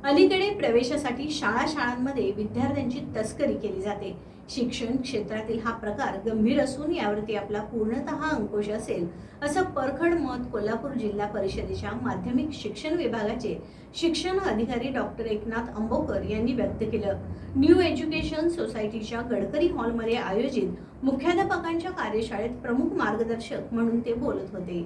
अलीकडे प्रवेशासाठी शाळांमध्ये विद्यार्थ्यांची तस्करी केली जाते। शिक्षण क्षेत्रातील हा प्रकार गंभीर असून यावरती आपला पूर्णतः अंकुश असेल असं परखड मत कोल्हापूर जिल्हा परिषदेच्या माध्यमिक शिक्षण विभागाचे शिक्षण अधिकारी डॉक्टर एकनाथ अंबोकर यांनी व्यक्त केलं। न्यू एज्युकेशन सोसायटीच्या गडकरी हॉलमध्ये आयोजित मुख्याध्यापकांच्या कार्यशाळेत प्रमुख मार्गदर्शक म्हणून ते बोलत होते।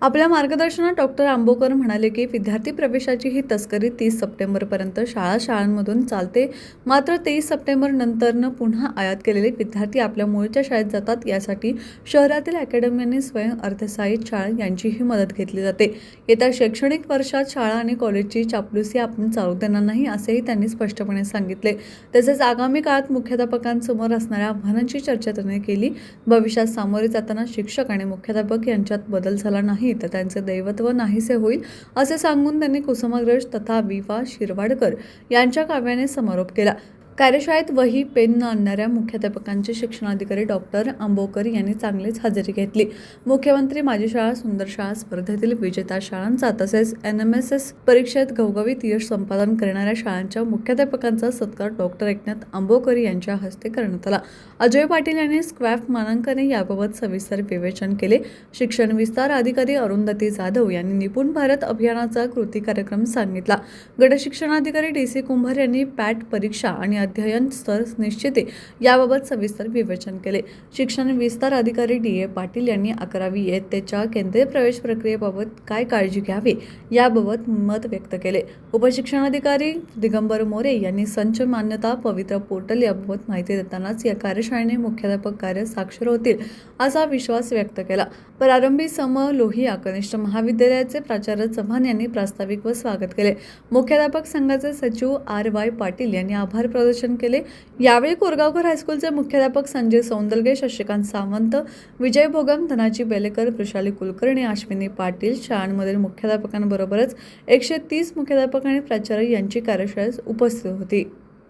आपल्या मार्गदर्शनात डॉक्टर आंबोकर म्हणाले की विद्यार्थी प्रवेशाची ही तस्करी 30 सप्टेंबरपर्यंत शाळांमधून चालते। मात्र 23 सप्टेंबर नंतरनं पुन्हा आयात केलेले विद्यार्थी आपल्या मूळच्या शाळेत जातात। यासाठी शहरातील अकॅडमी स्वयं अर्थसहाय्यित शाळा यांचीही मदत घेतली जाते। येत्या शैक्षणिक वर्षात शाळा आणि कॉलेजची चापलुसी आपण चालू देणार नाही असेही त्यांनी स्पष्टपणे सांगितले। तसेच आगामी काळात मुख्याध्यापकांसमोर असणाऱ्या आव्हानांची चर्चा त्यांनी केली। भविष्यात सामोरे जाताना शिक्षक आणि मुख्याध्यापक यांच्यात बदल झाला नाही तर त्यांचे दैवत्व नाहीसे होईल असे सांगून त्यांनी कुसुमाग्रज तथा विवा शिरवाडकर यांच्या काव्याने समारोप केला। कार्यशाळेत वही पेन न आणणाऱ्या मुख्याध्यापकांचे शिक्षणाधिकारी डॉक्टर आंबोकर यांनी चांगलीच हजेरी घेतली। मुख्यमंत्री माझी शाळा सुंदर शाळा स्पर्धेतील विजेता शाळांचा तसेच NMSS परीक्षेत घवघवीत यश संपादन करणाऱ्या शाळांच्या मुख्याध्यापकांचा सत्कार डॉक्टर एकनाथ आंबोकर यांच्या हस्ते करण्यात आला। अजय पाटील यांनी स्क्वॅफ मानांकने याबाबत सविस्तर विवेचन केले। शिक्षण विस्तार अधिकारी अरुंधती जाधव यांनी निपुण भारत अभियानाचा कृती कार्यक्रम सांगितला। गट शिक्षणाधिकारी DC कुंभार यांनी पॅट परीक्षा आणि अध्ययन स्तर निश्चिती याबाबत सविस्तर विवेचन केले। शिक्षण विस्तार अधिकारी DA पाटील यांनी 11वी इयत्तेच्या केंद्रीय प्रवेश प्रक्रियेबाबत काय काळजी घ्यावी याबाबत मत व्यक्त केले। उपशिक्षणाधिकारी दिगंबर मोरे यांनी संच मान्यता पवित्र पोर्टल याबाबत माहिती देतानाच या कार्यशाळेने मुख्याध्यापक कार्य साक्षर होतील असा विश्वास व्यक्त केला। प्रारंभी सम लोहिया कनिष्ठ महाविद्यालयाचे प्राचार्य चव्हाण यांनी प्रास्ताविक व स्वागत केले। मुख्याध्यापक संघाचे सचिव RY पाटील यांनी आभार प्रदर्शन केले। यावेळी कोरगावकर हायस्कूलचे मुख्याध्यापक संजय सौंदलगे, शशिकांत सावंत, विजय भोगम, धनाजी बेलेकर, वृषाली कुलकर्णी, अश्विनी पाटील, शाळांमधील मुख्याध्यापकांबरोबरच 130 मुख्याध्यापक आणि प्राचार्य यांची कार्यशाळेस उपस्थित होती।